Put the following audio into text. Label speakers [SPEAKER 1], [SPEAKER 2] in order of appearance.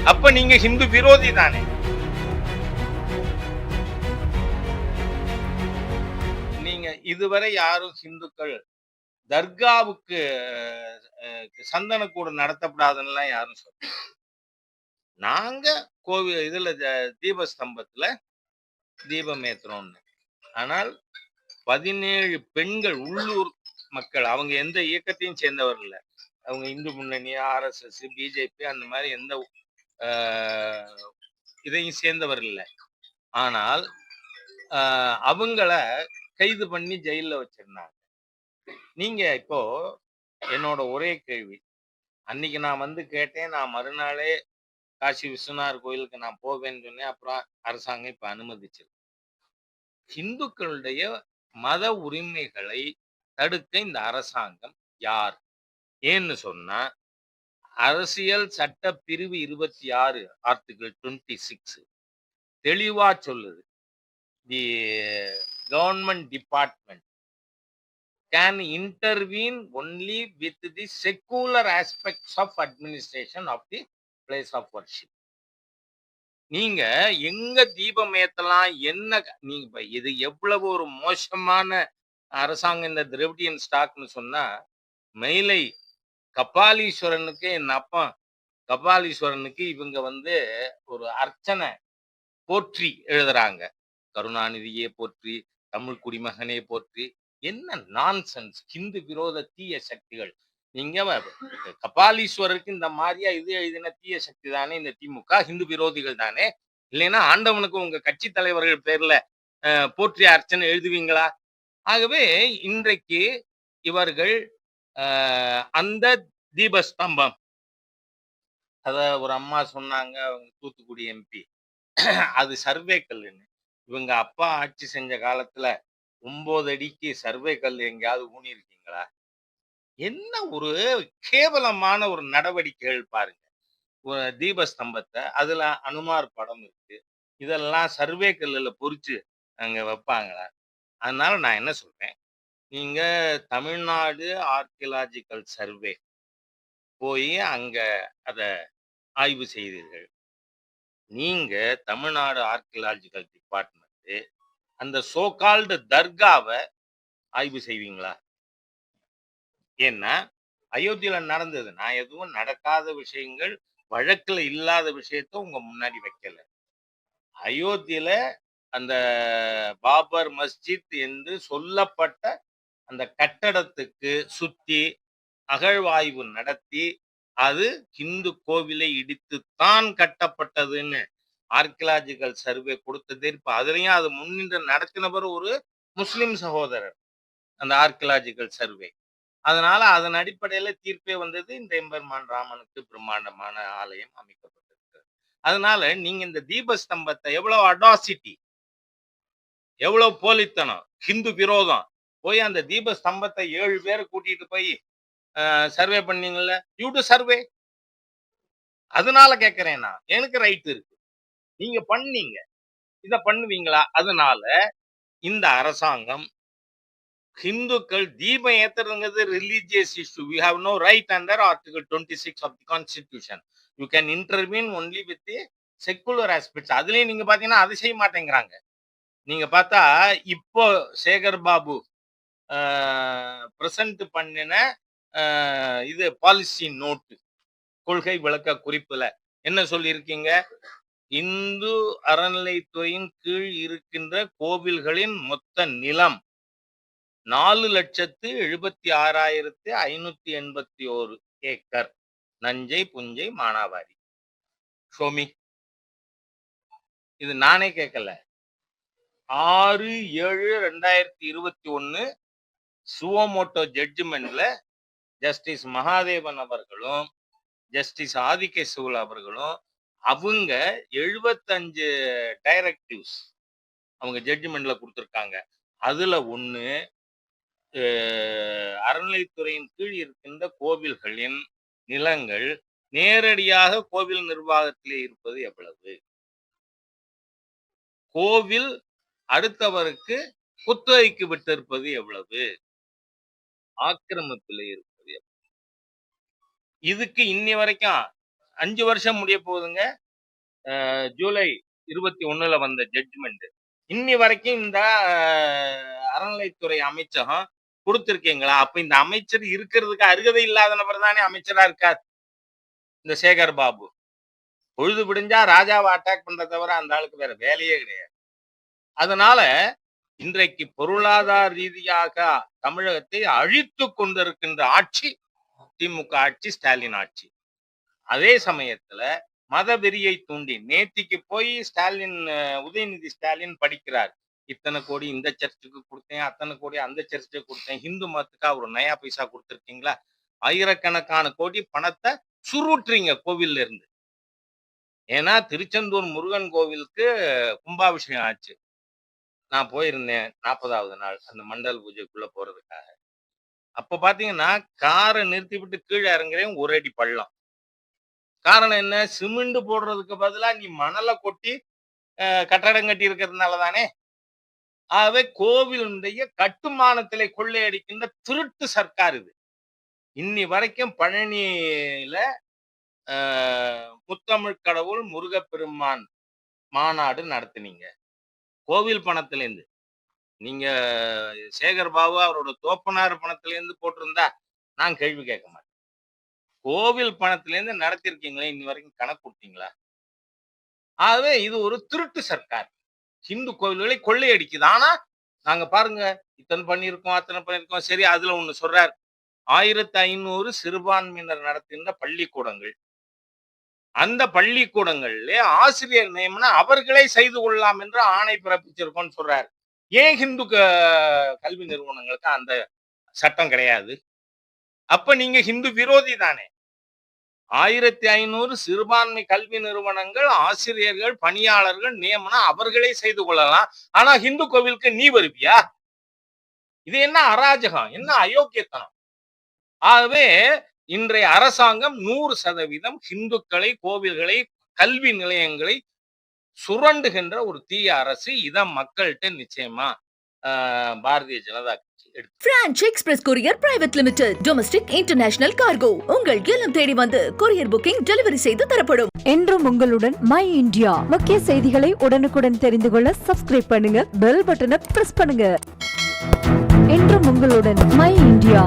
[SPEAKER 1] அப்ப நீங்க ஹிந்து விரோதி தானே. நீங்க இதுவரை யாரும் ஹிந்துக்கள் தர்காவுக்கு சந்தனக்கூடு நடத்தப்படாதுன்னு யாரும் சொல்ல. நாங்க கோவில் இதுல தீபஸ்தம்பத்துல தீபம் ஏத்துறோம்னு. ஆனால் 17 பெண்கள் உள்ளூர் மக்கள், அவங்க எந்த இயக்கத்தையும் சேர்ந்தவர் இல்ல. அவங்க இந்து முன்னணி, ஆர்எஸ்எஸ், பிஜேபி அந்த மாதிரி எந்த இதையும் சேர்ந்தவர் இல்லை. ஆனால் அவங்கள கைது பண்ணி ஜெயில வச்சிருந்தாங்க. நீங்க இப்போ என்னோட ஒரே கேள்வி, அன்னைக்கு நான் வந்து கேட்டேன், நான் மறுநாளே காசி விஸ்வநாதர் கோயிலுக்கு நான் போவேன்னு சொன்னேன். அப்புறம் அரசாங்கம் இப்ப அனுமதிச்சிருக்கு. இந்துக்களுடைய மத உரிமைகளை தடுக்க இந்த அரசாங்கம் யார்? ஏன்னு சொன்னா, அரசியல் சட்ட பிரிவு 26 ஆர்டிகிள் 26 தெளிவா சொல்லுது. The government department can intervene only with the secular aspects of administration of the place of worship. நீங்க எங்க தீபம் ஏத்தலாம், என்ன நீங்க இது எவ்வளவு ஒரு மோசமான அரசாங்கம் இந்த திராவிடியன் ஸ்டாக்னு சொன்னா, மயிலை கபாலீஸ்வரனுக்கு என் அப்பா கபாலீஸ்வரனுக்கு இவங்க வந்து ஒரு அர்ச்சனை போற்றி எழுதுறாங்க. கருணாநிதியே போற்றி, தமிழ் குடிமகனே போற்றி. என்ன நான்சென்ஸ்! ஹிந்து விரோத தீய சக்திகள். நீங்க கபாலீஸ்வரருக்கு இந்த மாதிரியா இது எழுதின தீய சக்தி தானே இந்த திமுக, ஹிந்து விரோதிகள் தானே. இல்லைன்னா ஆண்டவனுக்கு உங்க கட்சி தலைவர்கள் பேர்ல போற்றி அர்ச்சனை எழுதுவீங்களா? ஆகவே இன்றைக்கு இவர்கள் அந்த தீபஸ்தம்பம், அத ஒரு அம்மா சொன்னாங்க, அவங்க தூத்துக்குடி எம்பி, அது சர்வே கல்லுன்னு. இவங்க அப்பா ஆட்சி செஞ்ச காலத்துல 9 அடிக்கு சர்வே கல் எங்கேயாவது ஊனி இருக்கீங்களா? என்ன ஒரு கேவலமான ஒரு நடவடிக்கைகள் பாருங்க. ஒரு தீபஸ்தம்பத்தை, அதுல அனுமார் படம் இருக்கு, இதெல்லாம் சர்வே கல்லுல பொறிச்சு அங்க வைப்பாங்களா? அதனால நான் என்ன சொல்றேன், நீங்க தமிழ்நாடு ஆர்கியலாஜிக்கல் சர்வே போய் அங்க அத ஆய்வு செய்தீர்கள். நீங்க தமிழ்நாடு ஆர்கியலாஜிக்கல் டிபார்ட்மெண்ட் அந்த சோகால்டு தர்காவை ஆய்வு செய்வீங்களா? ஏன்னா அயோத்தியில நடந்தது, நான் எதுவும் நடக்காத விஷயங்கள், வழக்குல இல்லாத விஷயத்த உங்க முன்னாடி வைக்கல. அயோத்தியில அந்த பாபர் மஸ்ஜித் என்று சொல்லப்பட்ட அந்த கட்டடத்துக்கு சுத்தி அகழ்வாய்வு நடத்தி அது ஹிந்து கோவிலை இடித்துத்தான் கட்டப்பட்டதுன்னு ஆர்கியலாஜிக்கல் சர்வே கொடுத்தது. இப்ப அதுலயும் அது முன்னின்று நடத்தினவர் ஒரு முஸ்லிம் சகோதரர், அந்த ஆர்கியலாஜிக்கல் சர்வே. அதனால அதன் அடிப்படையில தீர்ப்பே வந்தது. இந்த எம்பெருமான் ராமனுக்கு பிரம்மாண்டமான ஆலயம் அமைக்கப்பட்டிருக்கு. அதனால நீங்க இந்த தீபஸ்தம்பத்தை எவ்வளவு அடாசிட்டி, எவ்வளவு போலித்தனம், ஹிந்து விரோதம். போய் அந்த தீபஸ்தம்பத்தை 7 பேரை கூட்டிட்டு போய் சர்வே பண்ணீங்கல்ல, யூ டு சர்வே. அதனால கேட்கிறேன், நான் எனக்கு ரைட் இருக்கு, நீங்க பண்ணீங்க, இத பண்ணுவீங்களா? அதனால இந்த அரசாங்கம் ஹிந்துக்கள் தீபம் ஏத்துறதுங்கிறது religious issue. we have no right under article 26 of the constitution. you can intervene only with the secular aspects. அதுலயும் நீங்க பாத்தீங்கன்னா அதை செய்ய மாட்டேங்கிறாங்க. நீங்க பார்த்தா இப்போ சேகர் பாபு பிரசன்ட் பண்ணின இது பாலிசி நோட்டு, கொள்கை விளக்க குறிப்புல என்ன சொல்லியிருக்கீங்க? இந்து அறநிலைத்துறையின் கீழ் இருக்கின்ற கோவில்களின் மொத்த நிலம் 4,76,581 ஏக்கர். நஞ்சை, புஞ்சை, மானாவாரி. ஷோமி. இது நானே கேட்கல. 6/7/2021 சுவோமோட்டோ ஜட்ஜ்மெண்ட்ல ஜஸ்டிஸ் மகாதேவன் அவர்களும் ஜஸ்டிஸ் ஆதிகேசவல் அவர்களும் அவங்க 75 டைரக்டிவ்ஸ் அவங்க ஜட்ஜ்மெண்ட்ல கொடுத்திருக்காங்க. அதுல ஒண்ணு, அறநிலைத்துறையின் கீழ் இருக்கின்ற கோவில்களின் நிலங்கள் நேரடியாக கோவில் நிர்வாகத்திலே இருப்பது எவ்வளவு, கோவில் அடுத்தவருக்கு குத்தகைக்கு விட்டிருப்பது எவ்வளவு, ஆக்கிரமிப்பில் இருப்பது. இதுக்கு இன்னி வரைக்கும் 5 வருஷம் முடிய போகுதுங்க. ஜூலை 21ல வந்த ஜட்ஜ்மெண்ட். இன்னி வரைக்கும் இந்த அறநிலைத்துறை அமைச்சகம் கொடுத்திருக்கீங்களா? அப்ப இந்த அமைச்சர் இருக்கிறதுக்கு அருகதை இல்லாத நபர் தானே அமைச்சரா இருக்கார் இந்த சேகர் பாபு. பொழுது விடிஞ்சா ராஜாவை அட்டாக் பண்ற தவிர அந்த ஆளுக்கு வேற வேலையே கிடையாது. அதனால இன்றைக்கு பொருளாதார ரீதியாக தமிழகத்தை அழித்து கொண்டிருக்கின்ற ஆட்சி திமுக ஆட்சி, ஸ்டாலின் ஆட்சி. அதே சமயத்துல மதவெறியை தூண்டி நேத்திக்கு போய் ஸ்டாலின், உதயநிதி ஸ்டாலின் படிக்கிறார். இத்தனை கோடி இந்த சர்ச்சுக்கு கொடுத்தேன், அத்தனை கோடி அந்த சர்ச்சுக்கு கொடுத்தேன். ஹிந்து மதத்துக்கா ஒரு நயா பைசா கொடுத்துருக்கீங்களா? ஆயிரக்கணக்கான கோடி பணத்தை சுருட்டுறீங்க கோவில்ல இருந்து. ஏன்னா திருச்செந்தூர் முருகன் கோவிலுக்கு கும்பாபிஷேகம் ஆச்சு. நான் போயிருந்தேன் 40வது நாள் அந்த மண்டல் பூஜைக்குள்ள போறதுக்காக. அப்ப பாத்தீங்கன்னா காரை நிறுத்தி விட்டு கீழே இறங்குறேன், ஒரு அடி பள்ளம். காரணம் என்ன? சிமெண்ட் போடுறதுக்கு பதிலா நீ மணலை கொட்டி கட்டடம் கட்டி இருக்கிறதுனால தானே. ஆகவே கோவிலுடைய கட்டுமானத்திலே கொள்ளையடிக்கின்ற திருட்டு சர்க்கார் இது. இன்னி வரைக்கும் பழனியில முத்தமிழ் கடவுள் முருகப்பெருமான் மாநாடு நடத்தினீங்க கோவில் பணத்திலேருந்து. நீங்க சேகர் பாபு அவரோட தோப்பனார் பணத்திலேருந்து போட்டிருந்தா நான் கேள்வி கேட்க மாட்டேன். கோவில் பணத்திலேருந்து நடத்திருக்கீங்களே, இன்னி வரைக்கும் கணக்கு கொடுத்தீங்களா? ஆகவே இது ஒரு திருட்டு சர்க்கார். ஹிந்து கோவில்களை கொள்ளையடிக்குது. ஆனா நாங்க பாருங்க இத்தனை பண்ணியிருக்கோம், அத்தனை பண்ணியிருக்கோம். சரி, அதுல ஒண்ணு சொல்றார், 1500 சிறுபான்மையினர் நடத்துகின்ற பள்ளிக்கூடங்கள். அந்த பள்ளிக்கூடங்களிலே ஆசிரியர் நியமனம் அவர்களே செய்து கொள்ளலாம் என்று ஆணை பிறப்பிச்சிருக்கோம்னு சொல்றாரு. ஏன் ஹிந்து கல்வி நிறுவனங்களுக்கு அந்த சட்டம் கிடையாது? அப்ப நீங்க ஹிந்து விரோதி தானே. 1500 சிறுபான்மை கல்வி நிறுவனங்கள், ஆசிரியர்கள், பணியாளர்கள் நியமனம் அவர்களே செய்து கொள்ளலாம். ஆனா ஹிந்து கோவிலுக்கு நீ வருவியா? இது என்ன அராஜகம், என்ன அயோக்கியத்தனம். ஆகவே இன்றைய அரசாங்கம் 100% ஹிந்துக்களை, கோவில்களை, கல்வி நிலையங்களை சுரண்டுகின்ற ஒரு தீய அரசு. இத மக்கள்கிட்ட நிச்சயமா பாரதிய ஜனதா கட்சி எடுத்து.
[SPEAKER 2] Branch express courier private limited, domestic international cargo உங்கள் இல்லம் தேடி வந்து கொரியர் புக்கிங் டெலிவரி செய்து தரப்படும்.
[SPEAKER 3] என்றும் உங்களுடன் மை இந்தியா. முக்கிய செய்திகளை உடனுக்குடன் தெரிந்து கொள்ள சப்ஸ்கிரைப் பண்ணுங்க, பெல் பட்டனை பிரஸ் பண்ணுங்க. என்றும் உங்களுடன் மை இந்தியா.